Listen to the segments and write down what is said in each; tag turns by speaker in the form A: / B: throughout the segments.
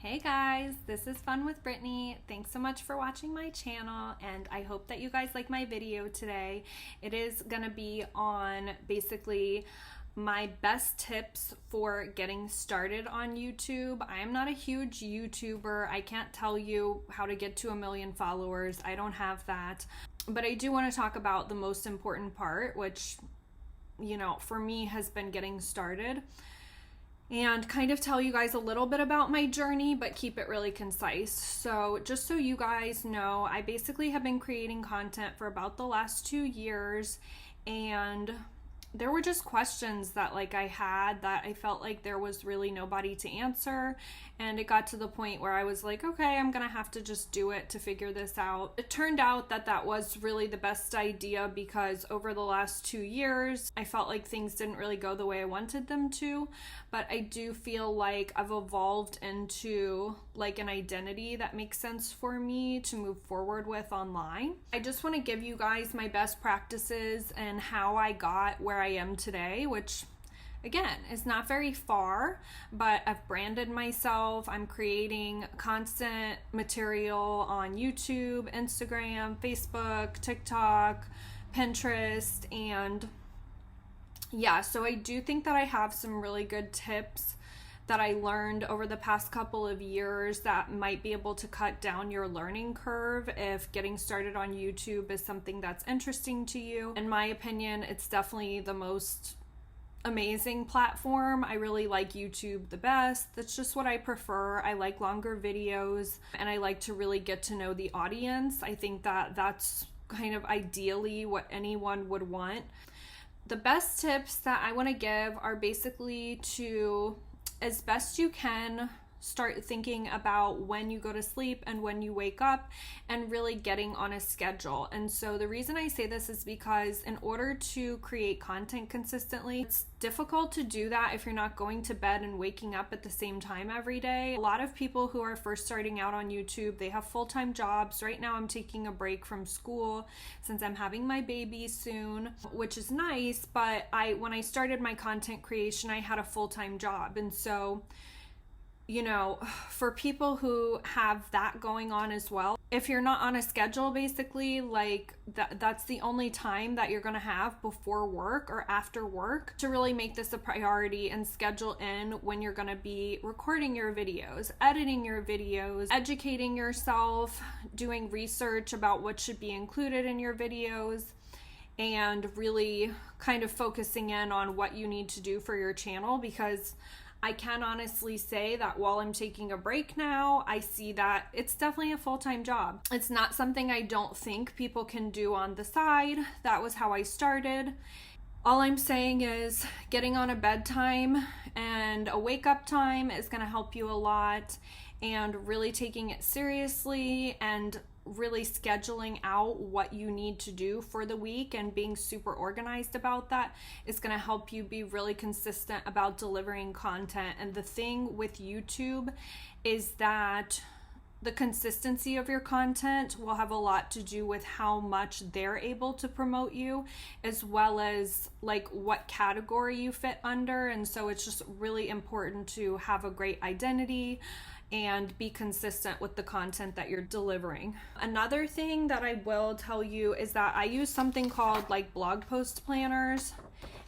A: Hey guys, this is Fun with Brittany. Thanks so much for watching my channel, and I hope that you guys like my video today. It is gonna be on basically my best tips for getting started on YouTube. I am not a huge YouTuber. I can't tell you how to get to 1 million followers. I don't have that. But I do want to talk about the most important part, which, for me has been getting started, and kind of tell you guys a little bit about my journey, but keep it really concise. So just so you guys know, I basically have been creating content for about the last 2 years, and there were just questions that I had that I felt like there was really nobody to answer, and it got to the point where I was like, okay, I'm gonna have to just do it to figure this out. It turned out that that was really the best idea, because over the last 2 years I felt like things didn't really go the way I wanted them to, but I do feel like I've evolved into an identity that makes sense for me to move forward with online. I just want to give you guys my best practices and how I got where I am today, which again is not very far, but I've branded myself. I'm creating constant material on YouTube, Instagram, Facebook, TikTok, Pinterest, and yeah, so I do think that I have some really good tips that I learned over the past couple of years that might be able to cut down your learning curve if getting started on YouTube is something that's interesting to you. In my opinion, it's definitely the most amazing platform. I really like YouTube the best. That's just what I prefer. I like longer videos, and I like to really get to know the audience. I think that that's kind of ideally what anyone would want. The best tips that I want to give are basically to, as best you can, start thinking about when you go to sleep and when you wake up, and really getting on a schedule. And so the reason I say this is because in order to create content consistently, it's difficult to do that if you're not going to bed and waking up at the same time every day. A lot of people who are first starting out on YouTube, they have full-time jobs. Right now I'm taking a break from school since I'm having my baby soon, which is nice, but when I started my content creation, I had a full-time job. And so for people who have that going on as well, if you're not on a schedule, basically, that's the only time that you're going to have before work or after work to really make this a priority and schedule in when you're going to be recording your videos, editing your videos, educating yourself, doing research about what should be included in your videos, and really kind of focusing in on what you need to do for your channel. Because I can honestly say that while I'm taking a break now, I see that it's definitely a full-time job. It's not something I don't think people can do on the side. That was how I started. All I'm saying is getting on a bedtime and a wake-up time is going to help you a lot, and really taking it seriously and really scheduling out what you need to do for the week and being super organized about that is going to help you be really consistent about delivering content. And the thing with YouTube is that the consistency of your content will have a lot to do with how much they're able to promote you, as well as what category you fit under. And so it's just really important to have a great identity and be consistent with the content that you're delivering. Another thing that I will tell you is that I use something called blog post planners,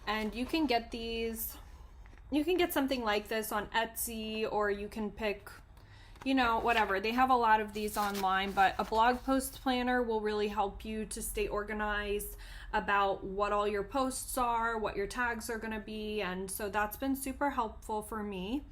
A: and you can get something like this on Etsy, or you can pick whatever. They have a lot of these online, but a blog post planner will really help you to stay organized about what all your posts are, what your tags are going to be, and so that's been super helpful for me.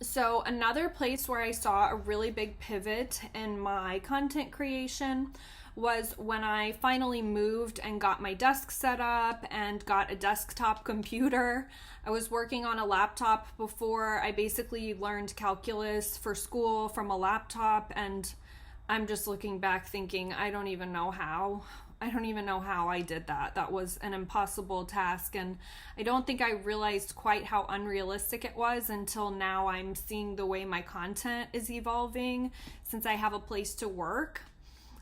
A: So another place where I saw a really big pivot in my content creation was when I finally moved and got my desk set up and got a desktop computer. I was working on a laptop before. I basically learned calculus for school from a laptop, and I'm just looking back thinking, I don't even know how I did that. That was an impossible task, and I don't think I realized quite how unrealistic it was until now I'm seeing the way my content is evolving since I have a place to work.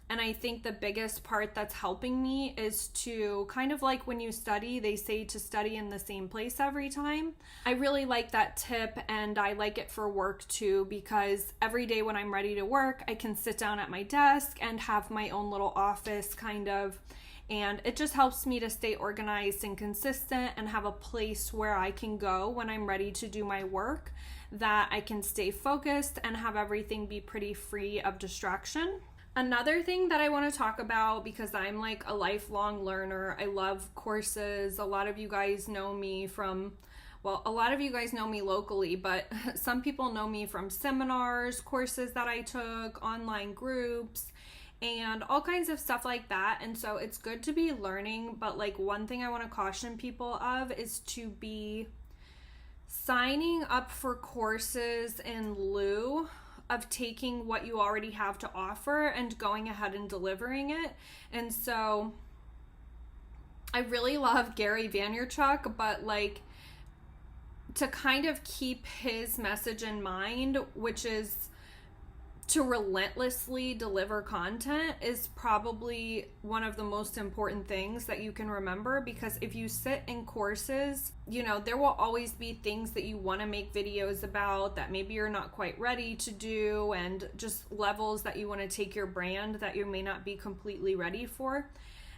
A: And I think the biggest part that's helping me is to kind of like when you study, they say to study in the same place every time. I really like that tip, and I like it for work too, because every day when I'm ready to work, I can sit down at my desk and have my own little office kind of, and it just helps me to stay organized and consistent and have a place where I can go when I'm ready to do my work, that I can stay focused and have everything be pretty free of distraction. Another thing that I want to talk about, because I'm like a lifelong learner, I love courses. A lot of you guys know me from, well, a lot of you guys know me locally, but some people know me from seminars, courses that I took, online groups, and all kinds of stuff like that. And so it's good to be learning, but like one thing I want to caution people of is to be signing up for courses in lieu of taking what you already have to offer and going ahead and delivering it. And so I really love Gary Vaynerchuk, but like to kind of keep his message in mind, which is to relentlessly deliver content, is probably one of the most important things that you can remember. Because if you sit in courses, you know, there will always be things that you want to make videos about that maybe you're not quite ready to do, and just levels that you want to take your brand that you may not be completely ready for.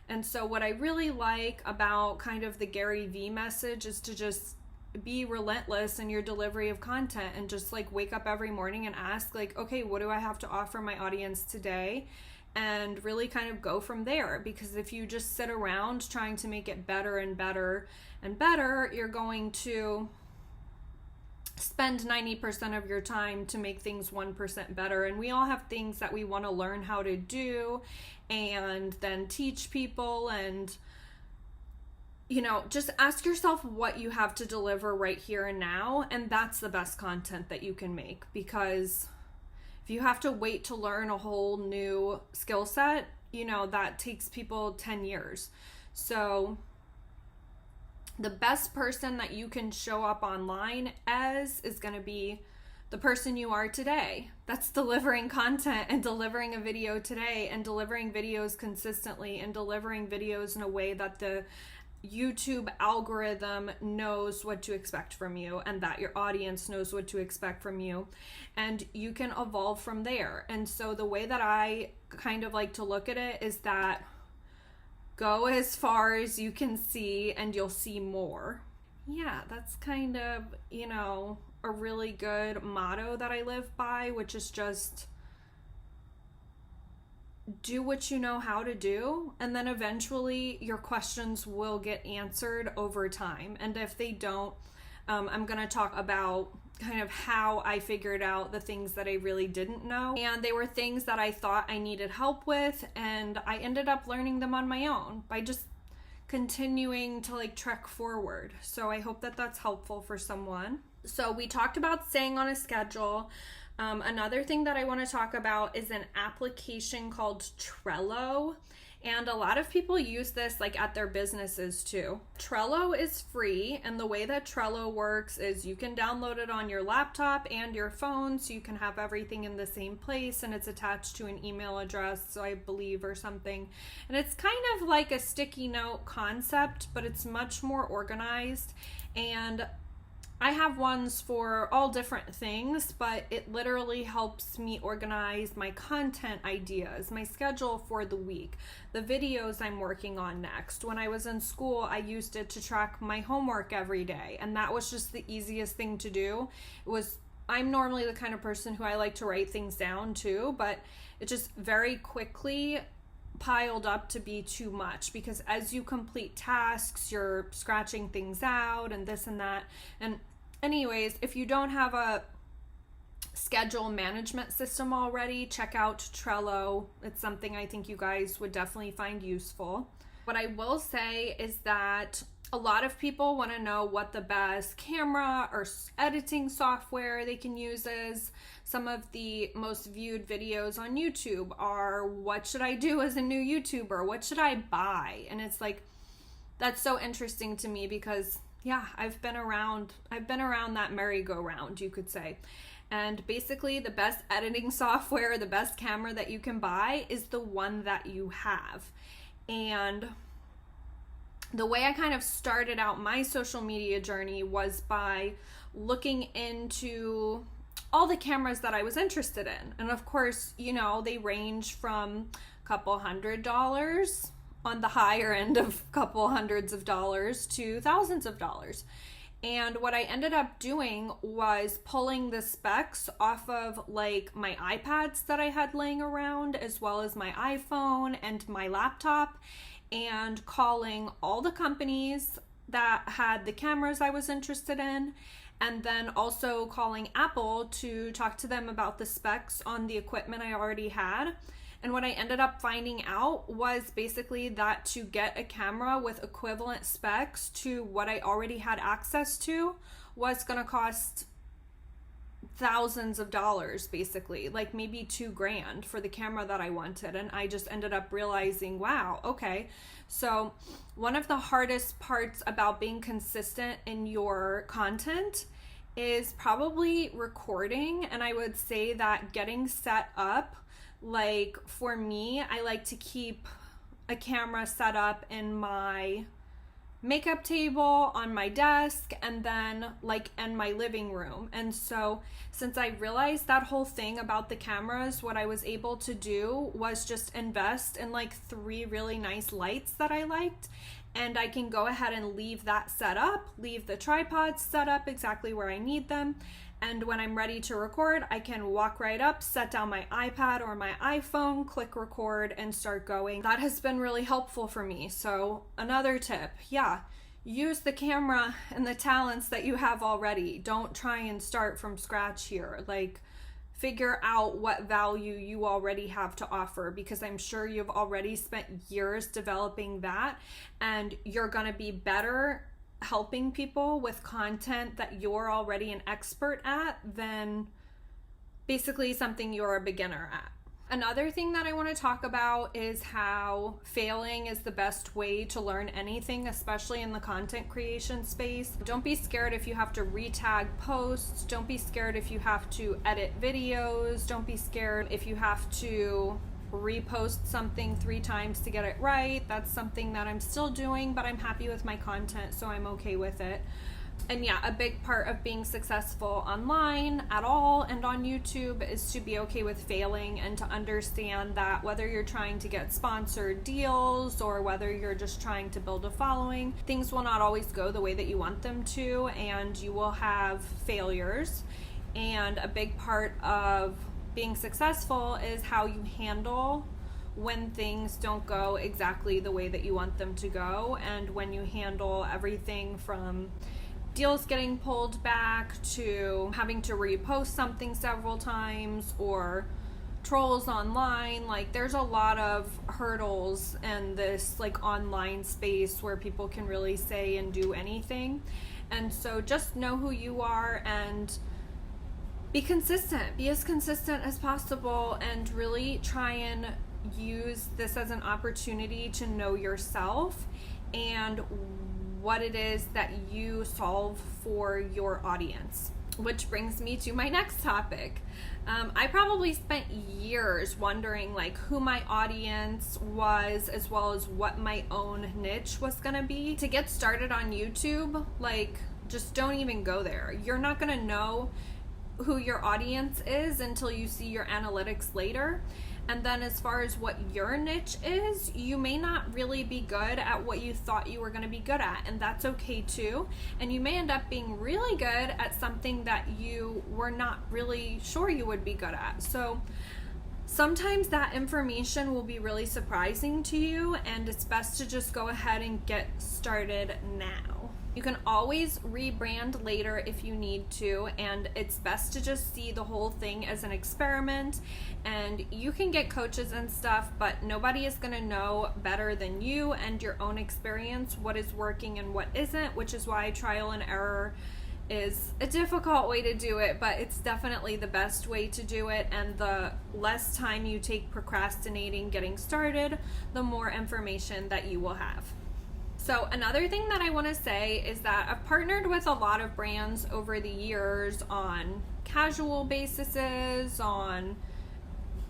A: And so what I really like about kind of the Gary V message is to just be relentless in your delivery of content, and just like wake up every morning and ask like, okay, what do I have to offer my audience today? And really kind of go from there. Because if you just sit around trying to make it better and better and better, you're going to spend 90% of your time to make things 1% better. And we all have things that we want to learn how to do and then teach people. And you know, just ask yourself what you have to deliver right here and now, and that's the best content that you can make. Because if you have to wait to learn a whole new skill set, you know, that takes people 10 years. So the best person that you can show up online as is going to be the person you are today. That's delivering content and delivering a video today, and delivering videos consistently, and delivering videos in a way that the YouTube algorithm knows what to expect from you, and that your audience knows what to expect from you, and you can evolve from there. And so the way that I kind of like to look at it is that go as far as you can see and you'll see more. Yeah, that's kind of, you know, a really good motto that I live by, which is just do what you know how to do, and then eventually your questions will get answered over time. And if they don't, I'm going to talk about kind of how I figured out the things that I really didn't know. And they were things that I thought I needed help with, and I ended up learning them on my own by just continuing to like trek forward. So I hope that that's helpful for someone. So we talked about staying on a schedule. Another thing that I want to talk about is an application called Trello. And a lot of people use this like at their businesses too. Trello is free, and the way that Trello works is you can download it on your laptop and your phone, so you can have everything in the same place, and it's attached to an email address, so I believe, or something. And it's kind of like a sticky note concept, but it's much more organized. And I have ones for all different things, but it literally helps me organize my content ideas, my schedule for the week, the videos I'm working on next. When I was in school, I used it to track my homework every day, and that was just the easiest thing to do. I'm normally the kind of person who I like to write things down too, but it just very quickly piled up to be too much, because as you complete tasks, you're scratching things out and this and that. And anyways, if you don't have a schedule management system already, check out Trello. It's something I think you guys would definitely find useful. What I will say is that a lot of people want to know what the best camera or editing software they can use is. Some of the most viewed videos on YouTube are, what should I do as a new YouTuber? What should I buy? And it's like, that's so interesting to me, because yeah, I've been around that merry-go-round, you could say. And basically the best editing software, the best camera that you can buy is the one that you have. And the way I kind of started out my social media journey was by looking into all the cameras that I was interested in. And of course, you know, they range from a couple $100 on the higher end of a couple hundreds of dollars to thousands of dollars. And what I ended up doing was pulling the specs off of like my iPads that I had laying around, as well as my iPhone and my laptop, and calling all the companies that had the cameras I was interested in, and then also calling Apple to talk to them about the specs on the equipment I already had. And what I ended up finding out was basically that to get a camera with equivalent specs to what I already had access to was going to cost thousands of dollars, basically, like maybe $2,000 for the camera that I wanted. And I just ended up realizing, wow, okay. So one of the hardest parts about being consistent in your content is probably recording. And I would say that getting set up, like for me, I like to keep a camera set up in my makeup table, on my desk, and then like in my living room. And so since I realized that whole thing about the cameras, what I was able to do was just invest in like 3 really nice lights that I liked. And I can go ahead and leave that set up, leave the tripods set up exactly where I need them. And when I'm ready to record, I can walk right up, set down my iPad or my iPhone, click record, and start going. That has been really helpful for me. So another tip, yeah, use the camera and the talents that you have already. Don't try and start from scratch here. Like, figure out what value you already have to offer, because I'm sure you've already spent years developing that, and you're gonna be better helping people with content that you're already an expert at than basically something you're a beginner at. Another thing that I want to talk about is how failing is the best way to learn anything, especially in the content creation space. Don't be scared if you have to retag posts. Don't be scared if you have to edit videos. Don't be scared if you have to repost something 3 times to get it right. That's something that I'm still doing, but I'm happy with my content, so I'm okay with it. And yeah, a big part of being successful online at all and on YouTube is to be okay with failing, and to understand that whether you're trying to get sponsored deals or whether you're just trying to build a following, things will not always go the way that you want them to, and you will have failures. And a big part of being successful is how you handle when things don't go exactly the way that you want them to go, and when you handle everything from deals getting pulled back to having to repost something several times, or trolls online. Like, there's a lot of hurdles in this like online space where people can really say and do anything. And so just know who you are and be consistent. Be as consistent as possible, and really try and use this as an opportunity to know yourself and what it is that you solve for your audience. Which brings me to my next topic. I probably spent years wondering like who my audience was, as well as what my own niche was gonna be. To get started on YouTube, like, just don't even go there. You're not gonna know who your audience is until you see your analytics later. And then as far as what your niche is, you may not really be good at what you thought you were going to be good at, and that's okay too. And you may end up being really good at something that you were not really sure you would be good at. So sometimes that information will be really surprising to you, and it's best to just go ahead and get started now. You can always rebrand later if you need to, and it's best to just see the whole thing as an experiment. And you can get coaches and stuff, but nobody is going to know better than you and your own experience what is working and what isn't, which is why trial and error is a difficult way to do it, but it's definitely the best way to do it. And the less time you take procrastinating getting started, the more information that you will have. So another thing that I want to say is that I've partnered with a lot of brands over the years on casual bases, on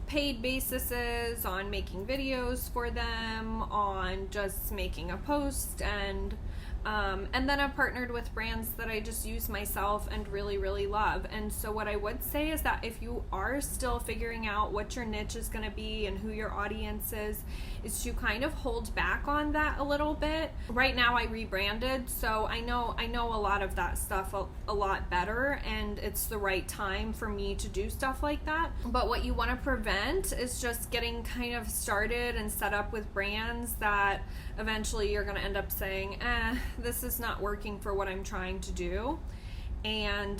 A: paid bases, on making videos for them, on just making a post, and then I've partnered with brands that I just use myself and really, really love. And so what I would say is that if you are still figuring out what your niche is going to be and who your audience is to kind of hold back on that a little bit. Right now I rebranded, so I know a lot of that stuff a lot better, and it's the right time for me to do stuff like that. But what you want to prevent is just getting kind of started and set up with brands that eventually you're going to end up saying, this is not working for what I'm trying to do. And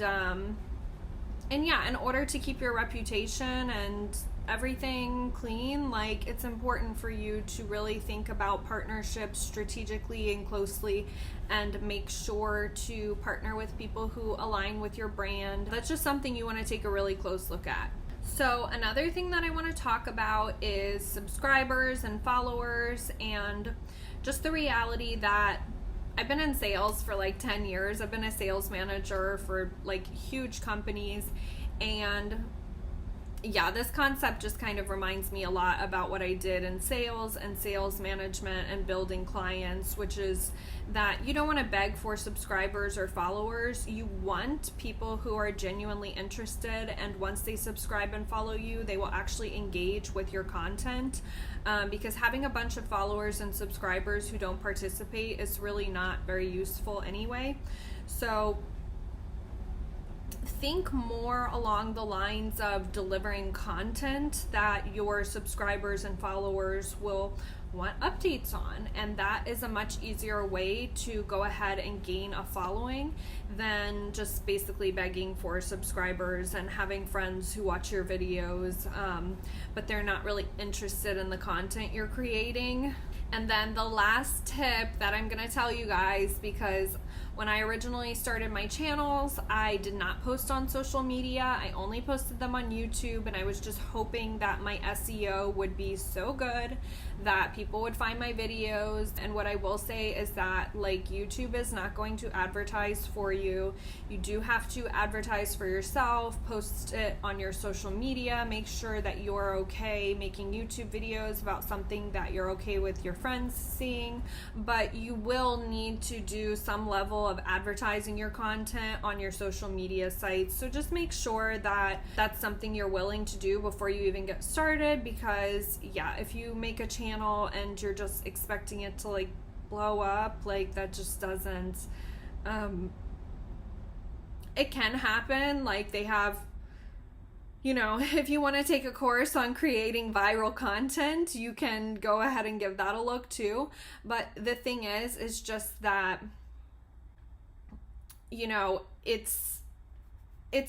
A: yeah, in order to keep your reputation and everything clean, like, it's important for you to really think about partnerships strategically and closely, and make sure to partner with people who align with your brand. That's just something you want to take a really close look at. So another thing that I want to talk about is subscribers and followers, and just the reality that I've been in sales for like 10 years. I've been a sales manager for like huge companies, and yeah, this concept just kind of reminds me a lot about what I did in sales and sales management and building clients, which is that you don't want to beg for subscribers or followers. You want people who are genuinely interested, and once they subscribe and follow you, they will actually engage with your content, because having a bunch of followers and subscribers who don't participate is really not very useful anyway. So think more along the lines of delivering content that your subscribers and followers will want updates on, and that is a much easier way to go ahead and gain a following than just basically begging for subscribers and having friends who watch your videos, but they're not really interested in the content you're creating. And then the last tip that I'm gonna tell you guys, because when I originally started my channels, I did not post on social media. I only posted them on YouTube, and I was just hoping that my SEO would be so good that people would find my videos. And what I will say is that, like, YouTube is not going to advertise for you. You do have to advertise for yourself, post it on your social media, make sure that you're okay making YouTube videos about something that you're okay with your friends seeing, but you will need to do some level of advertising your content on your social media sites. So just make sure that that's something you're willing to do before you even get started, because yeah, if you make a channel and you're just expecting it to like blow up, like, that just doesn't, it can happen. Like, they have, you know, if you want to take a course on creating viral content, you can go ahead and give that a look too. But the thing is just that, you know, it's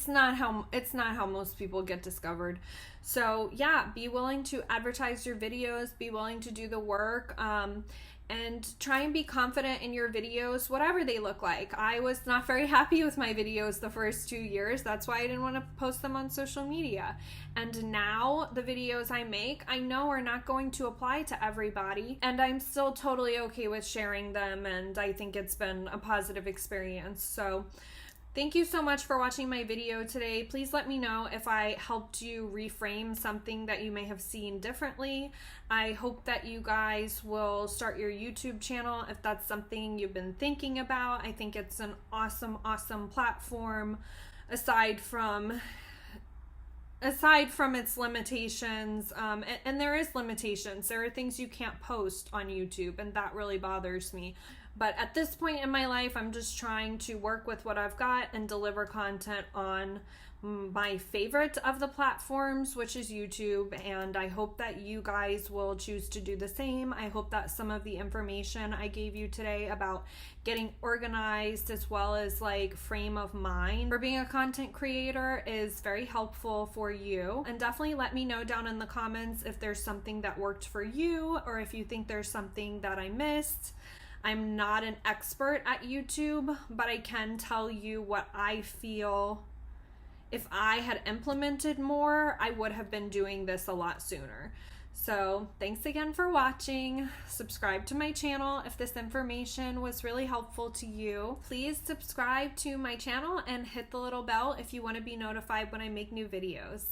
A: not how most people get discovered. So yeah, be willing to advertise your videos, be willing to do the work, and try and be confident in your videos, whatever they look like. I was not very happy with my videos the first 2 years. That's why I didn't want to post them on social media. And now the videos I make, I know are not going to apply to everybody, and I'm still totally okay with sharing them, and I think it's been a positive experience. So thank you so much for watching my video today. Please let me know if I helped you reframe something that you may have seen differently. I hope that you guys will start your YouTube channel if that's something you've been thinking about. I think it's an awesome, awesome platform, aside from its limitations, and there is limitations. There are things you can't post on YouTube, and that really bothers me. But at this point in my life, I'm just trying to work with what I've got and deliver content on my favorite of the platforms, which is YouTube, and I hope that you guys will choose to do the same. I hope that some of the information I gave you today about getting organized, as well as like frame of mind for being a content creator, is very helpful for you. And definitely let me know down in the comments if there's something that worked for you, or if you think there's something that I missed. I'm not an expert at YouTube, but I can tell you what I feel. If I had implemented more, I would have been doing this a lot sooner. So thanks again for watching. Subscribe to my channel if this information was really helpful to you. Please subscribe to my channel and hit the little bell if you want to be notified when I make new videos.